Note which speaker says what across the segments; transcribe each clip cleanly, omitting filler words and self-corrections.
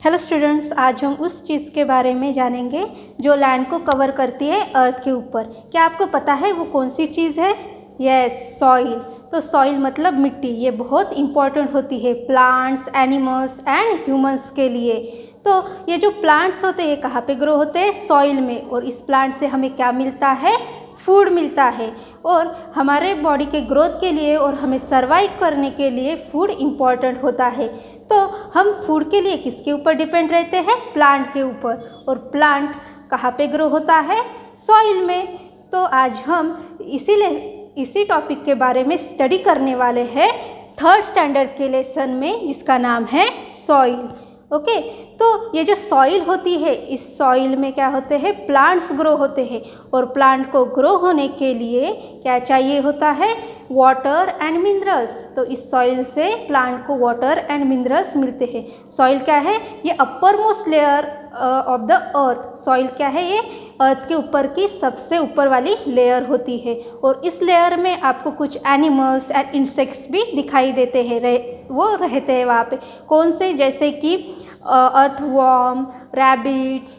Speaker 1: Hello students, आज हम उस चीज़ के बारे में जानेंगे जो लैंड को कवर करती है अर्थ के ऊपर। क्या आपको पता है वो कौन सी चीज़ है? Yes, soil. तो सॉइल मतलब मिट्टी। ये बहुत इम्पॉर्टेंट होती है प्लांट्स, एनिमल्स एंड ह्यूमंस के लिए। तो ये जो प्लांट्स होते हैं कहाँ पे ग्रो होते हैं? सॉइल में। और इस प्लांट से हमें क्या मिलता है? फूड मिलता है। और हमारे बॉडी के ग्रोथ के लिए और हमें सर्वाइव करने के लिए फूड इम्पॉर्टेंट होता है। तो हम फूड के लिए किसके ऊपर डिपेंड रहते हैं? प्लांट के ऊपर। और प्लांट कहाँ पे ग्रो होता है? सॉइल में। तो आज हम इसी टॉपिक के बारे में स्टडी करने वाले हैं 3rd स्टैंडर्ड के लेसन में, जिसका नाम है सॉइल। ओके, तो ये जो सॉइल होती है, इस सॉइल में क्या होते हैं? प्लांट्स ग्रो होते हैं। और प्लांट को ग्रो होने के लिए क्या चाहिए होता है? Water and minerals. तो इस सॉइल से प्लांट को वाटर एंड मिनरल्स मिलते हैं। सॉइल क्या है? ये upper most layer of the earth. Soil क्या है? ये अर्थ के ऊपर की सबसे ऊपर वाली लेयर होती है। और इस लेयर में आपको कुछ एनिमल्स एंड इंसेक्ट्स भी दिखाई देते हैं, वो रहते हैं वहाँ पे। कौन से? जैसे कि अर्थवॉर्म, रैबिट्स,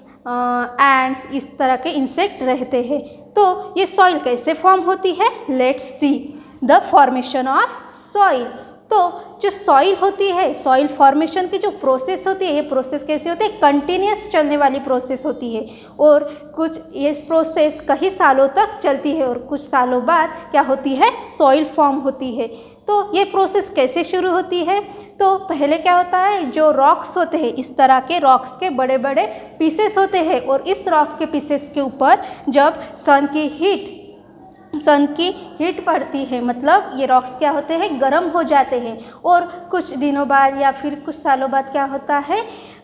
Speaker 1: एंड्स, इस तरह के इंसेक्ट रहते हैं। तो ये सॉइल कैसे फॉर्म होती है? Let's see the formation of soil. तो जो सॉइल होती है, सॉइल फॉर्मेशन की जो प्रोसेस होती है, ये प्रोसेस कैसे होती है? कंटिन्यूस चलने वाली प्रोसेस होती है। और कुछ ये प्रोसेस कई सालों तक चलती है और कुछ सालों बाद क्या होती है? सॉइल फॉर्म होती है। तो ये प्रोसेस कैसे शुरू होती है? तो पहले क्या होता है? जो रॉक्स होते हैं, इस तरह के रॉक्स के बड़े बड़े पीसेस होते हैं। और इस रॉक के पीसेस के ऊपर जब सन की हीट पड़ती है, मतलब ये रॉक्स क्या होते हैं? गर्म हो जाते हैं। और कुछ दिनों बाद या फिर कुछ सालों बाद क्या होता है?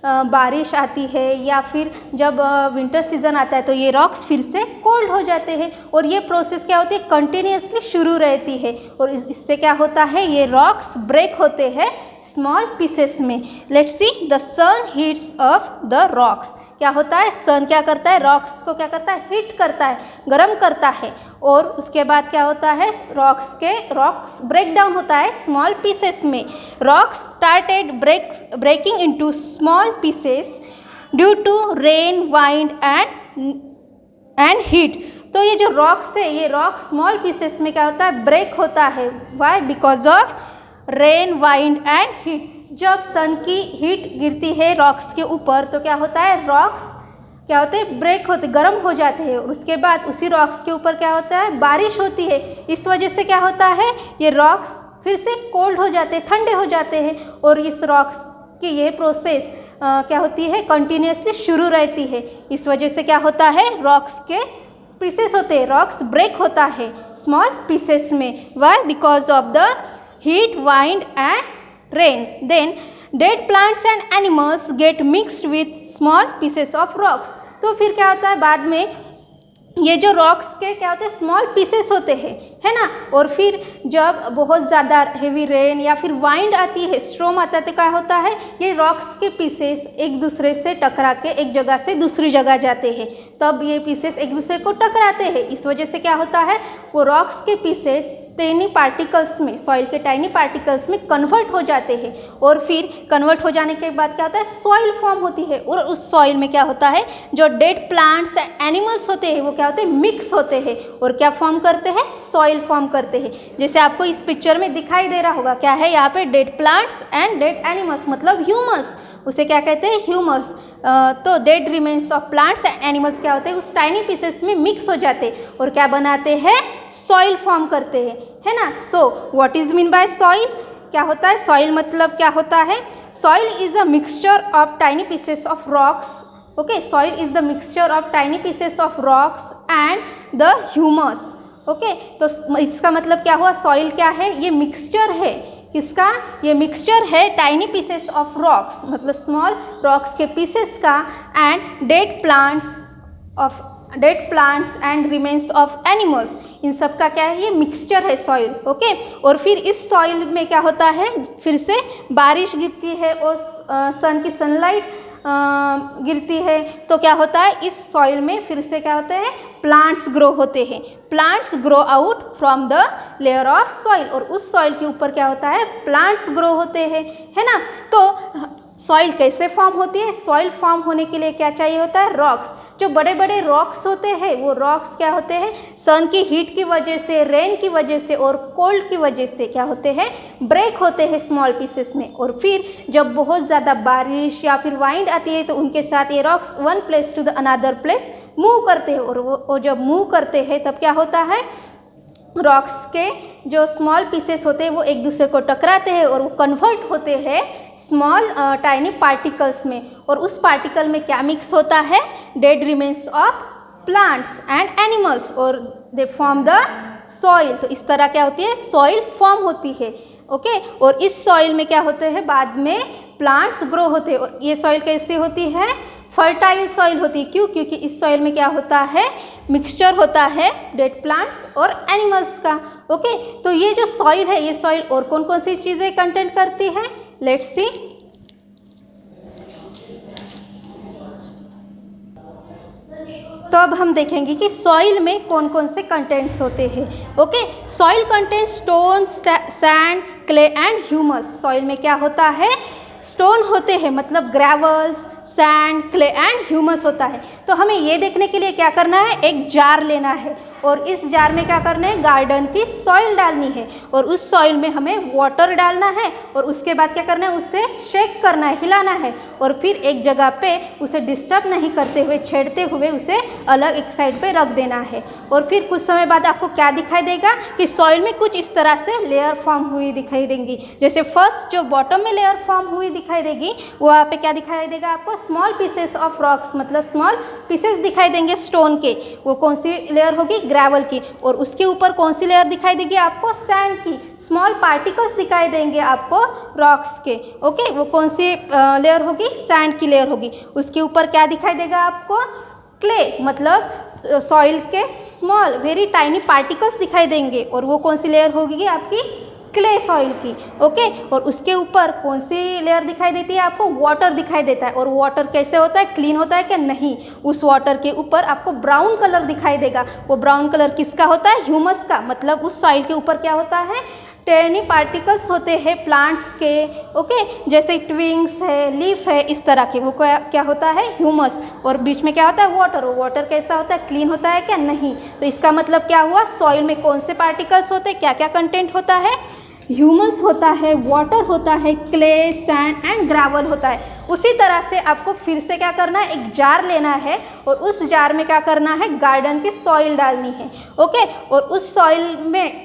Speaker 1: बारिश आती है या फिर जब विंटर सीजन आता है तो ये रॉक्स फिर से कोल्ड हो जाते हैं। और ये प्रोसेस क्या होती है? कंटिन्यूसली शुरू रहती है। और इससे क्या होता है? ये रॉक्स ब्रेक होते हैं स्मॉल पीसेस में। Let's see the sun heats of the rocks. क्या होता है? सन क्या करता है? रॉक्स को क्या करता है? हीट करता है, गर्म करता है। और उसके बाद क्या होता है? रॉक्स ब्रेक डाउन होता है स्मॉल पीसेस में। Rocks started breaking into small pieces due to rain, wind and heat. तो ये जो रॉक्स है, ये रॉक स्मॉल पीसेस में क्या होता है? ब्रेक होता है। Why? Because of rain, wind and heat. जब सन की हीट गिरती है रॉक्स के ऊपर तो क्या होता है? रॉक्स क्या होते हैं? ब्रेक होते, गर्म हो जाते हैं। और उसके बाद उसी रॉक्स के ऊपर क्या होता है? बारिश होती है। इस वजह से क्या होता है? ये रॉक्स फिर से कोल्ड हो जाते हैं, ठंडे हो जाते हैं। और इस रॉक्स की ये प्रोसेस क्या होती है? कंटिन्यूसली शुरू रहती है। इस वजह से क्या होता है? रॉक्स के पीसेस होते हैं, रॉक्स ब्रेक होता है स्मॉल पीसेस में। Why? Because of the heat, wind and rain. Then dead plants and animals get mixed with small pieces of rocks. तो फिर क्या होता है? बाद में ये जो रॉक्स के क्या होते हैं? स्मॉल पीसेस होते हैं, है ना। और फिर जब बहुत ज़्यादा हेवी रेन या फिर वाइंड आती है, स्ट्रॉम आता है, तो क्या होता है? ये रॉक्स के पीसेस एक दूसरे से टकरा के एक जगह से दूसरी जगह जाते हैं। तब ये पीसेस एक दूसरे को टकराते हैं। इस वजह से क्या होता है? वो रॉक्स के पीसेस टेनी पार्टिकल्स में, सॉइल के टाइनी पार्टिकल्स में कन्वर्ट हो जाते हैं। और फिर कन्वर्ट हो जाने के बाद क्या होता है? सॉइल फॉर्म होती है। और उस सॉइल में क्या होता है? जो डेड प्लांट्स एंड एनिमल्स होते हैं वो क्या होते हैं? मिक्स होते हैं और क्या फॉर्म करते हैं? सॉइल फॉर्म करते हैं। जैसे आपको इस पिक्चर में दिखाई दे रहा होगा, क्या है यहाँ पे? Dead plants and dead animals, मतलब ह्यूमस। उसे क्या कहते हैं? ह्यूमस। तो dead remains of plants and animals क्या होते हैं? उस टाइनी पीसेस में मिक्स हो जाते हैं और क्या बनाते हैं? सॉइल फॉर्म करते हैं, है ना। So what is mean by soil? क्या होता है? सॉइल मतलब क्या होता है? Soil is a mixture of tiny pieces of rocks. Okay, soil is the mixture of tiny pieces of rocks and the humus. Okay, तो इसका मतलब क्या हुआ? सॉइल क्या है? ये मिक्सचर है। किसका? ये मिक्सचर है टाइनी पीसेस ऑफ रॉक्स, मतलब स्मॉल रॉक्स के पीसेस का, and dead plants and remains of animals. इन सब का क्या है? ये मिक्सचर है सॉइल। ओके, और फिर इस सॉइल में क्या होता है? फिर से बारिश गिरती है और सन की सनलाइट गिरती है। तो क्या होता है? इस सॉइल में फिर से क्या होते हैं? प्लांट्स ग्रो होते हैं। Plants grow out from the layer of soil. और उस सॉइल के ऊपर क्या होता है? प्लांट्स ग्रो होते हैं, है ना। तो सॉइल कैसे फॉर्म होती है? सॉइल फॉर्म होने के लिए क्या चाहिए होता है? रॉक्स। जो बड़े बड़े रॉक्स होते हैं वो रॉक्स क्या होते हैं? सन की हीट की वजह से, रेन की वजह से और कोल्ड की वजह से क्या होते हैं? ब्रेक होते हैं स्मॉल पीसेस में। और फिर जब बहुत ज़्यादा बारिश या फिर वाइंड आती है तो उनके साथ ये rocks one place to the another place move करते हैं। और वो जब मूव करते हैं तब क्या होता है? रॉक्स के जो स्मॉल पीसेस होते हैं वो एक दूसरे को टकराते हैं और वो कन्वर्ट होते हैं स्मॉल टाइनी पार्टिकल्स में। और उस पार्टिकल में क्या मिक्स होता है? Dead remains of plants and animals और दे फॉर्म द सॉइल। तो इस तरह क्या होती है? सॉइल फॉर्म होती है। ओके, और इस सॉइल में क्या होते हैं? बाद में प्लांट्स ग्रो होते हैं। और ये सॉइल कैसी होती है? फर्टाइल सॉइल होती है। क्यों? क्योंकि इस सॉइल में क्या होता है? मिक्सचर होता है डेड प्लांट्स और एनिमल्स का। ओके, तो ये जो सॉइल है, ये सॉइल और कौन कौन सी चीज़ें कंटेंट करती है? Let's see. तो अब हम देखेंगे कि सॉइल में कौन कौन से कंटेंट्स होते हैं। Okay, soil contents stone, sand, clay and humus. Soil में क्या होता है? स्टोन होते हैं, मतलब gravels, sand, clay and humus होता है। तो हमें ये देखने के लिए क्या करना है? एक जार लेना है और इस जार में क्या करना है? गार्डन की सॉइल डालनी है और उस सॉइल में हमें वाटर डालना है और उसके बाद क्या करना है? उससे शेक करना है, हिलाना है और फिर एक जगह पे उसे डिस्टर्ब नहीं करते हुए, छेड़ते हुए उसे अलग एक साइड पे रख देना है। और फिर कुछ समय बाद आपको क्या दिखाई देगा कि सॉइल में कुछ इस तरह से लेयर फॉर्म हुई दिखाई देंगी। जैसे फर्स्ट जो बॉटम में लेयर फॉर्म हुई दिखाई देगी, वहाँ पे क्या दिखाई देगा आपको? स्मॉल पीसेस ऑफ रॉक्स, मतलब स्मॉल पीसेस दिखाई देंगे स्टोन के। वो कौन सी लेयर होगी? ग्रेवल की। और उसके ऊपर कौन सी लेयर दिखाई देगी आपको? सैंड की। स्मॉल पार्टिकल्स दिखाई देंगे आपको रॉक्स के। ओके, वो कौन सी लेयर होगी? सैंड की लेयर होगी। उसके ऊपर क्या दिखाई देगा आपको? क्ले, मतलब सॉइल के स्मॉल वेरी टाइनी पार्टिकल्स दिखाई देंगे और वो कौन सी लेयर होगी आपकी? क्ले सॉइल की। ओके, और उसके ऊपर कौन सी लेयर दिखाई देती है आपको? वाटर दिखाई देता है। और वाटर कैसे होता है? क्लीन होता है क्या? नहीं। उस वाटर के ऊपर आपको ब्राउन कलर दिखाई देगा। वो ब्राउन कलर किसका होता है? ह्यूमस का। मतलब उस सॉइल के ऊपर क्या होता है? टेनी पार्टिकल्स होते हैं प्लांट्स के। ओके, जैसे ट्विंग्स है, लीफ है, इस तरह के। वो क्या होता है? ह्यूमस। और बीच में क्या होता है? वाटर। और वाटर कैसा होता है? क्लीन होता है क्या? नहीं। तो इसका मतलब क्या हुआ? सॉइल में कौन से पार्टिकल्स होते हैं? क्या क्या कंटेंट होता है? ह्यूमस होता है, वाटर होता है, क्ले, सैंड एंड ग्रेवल होता है। उसी तरह से आपको फिर से क्या करना है? एक जार लेना है और उस जार में क्या करना है? गार्डन की सॉइल डालनी है। ओके, और उस सॉइल में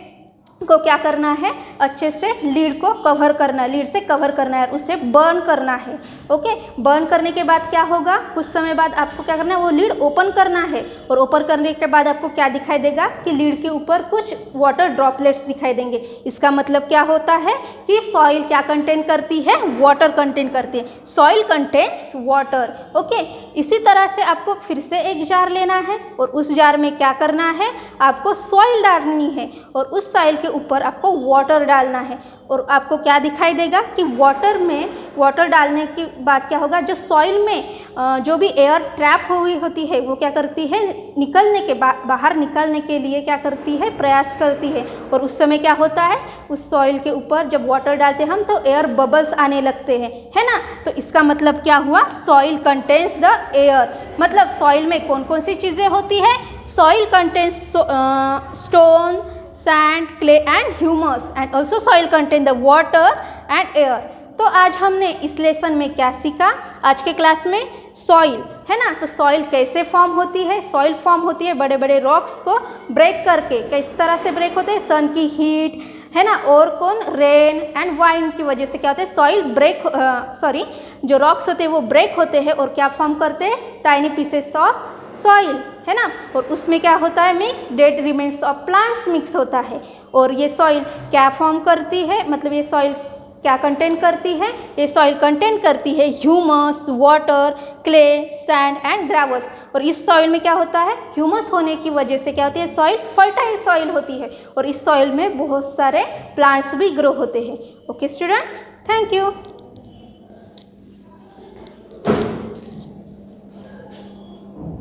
Speaker 1: को क्या करना है? अच्छे से लीड को कवर करना है, लीड से कवर करना है, उसे बर्न करना है। ओके, बर्न करने के बाद क्या होगा? कुछ समय बाद आपको क्या करना है? वो लीड ओपन करना है और ओपन करने के बाद आपको क्या दिखाई देगा कि लीड के ऊपर कुछ वाटर ड्रॉपलेट्स दिखाई देंगे। इसका मतलब क्या होता है कि सॉइल क्या कंटेन करती है? वाटर कंटेन करती है। Soil contains water. ओके, इसी तरह से आपको फिर से एक जार लेना है और उस जार में क्या करना है? आपको सॉइल डालनी है और उस सॉइल के ऊपर आपको वाटर डालना है। और आपको क्या दिखाई देगा कि वाटर में वाटर डालने के बाद क्या होगा? जो सॉइल में जो भी एयर ट्रैप हुई होती है वो क्या करती है? निकलने के बाहर निकलने के लिए क्या करती है? प्रयास करती है। और उस समय क्या होता है? उस सॉइल के ऊपर जब वाटर डालते हैं हम तो एयर बबल्स आने लगते हैं, है ना? तो इसका मतलब क्या हुआ? Soil contains the air. मतलब सॉइल में कौन कौन सी चीज़ें होती है? Soil contains stone, sand, clay and humus and also soil contain the water and air. तो आज हमने इस लेसन में क्या सीखा? आज के क्लास में सॉइल, है ना? तो सॉइल कैसे फॉर्म होती है? सॉइल फॉर्म होती है बड़े बड़े रॉक्स को ब्रेक करके। किस तरह से ब्रेक होते हैं? सन की हीट, है ना, और कौन? रेन एंड वाइंड की वजह से क्या होता है? सॉइल ब्रेक जो रॉक्स होते हैं वो ब्रेक होते हैं और क्या फॉर्म करते हैं? टाइनी पीसेस ऑफ सॉइल, है ना? और उसमें क्या होता है? Mix dead remains of plants mix होता है। और ये सॉइल क्या फॉर्म करती है? मतलब ये सॉइल क्या कंटेन करती है? ये सॉइल कंटेन करती है humus, water, clay, sand and gravels. और इस सॉइल में क्या होता है? ह्यूमस होने की वजह से क्या होती है? सॉइल फर्टाइल सॉइल होती है और इस सॉइल में बहुत सारे प्लांट्स भी ग्रो होते हैं। Okay students, thank you.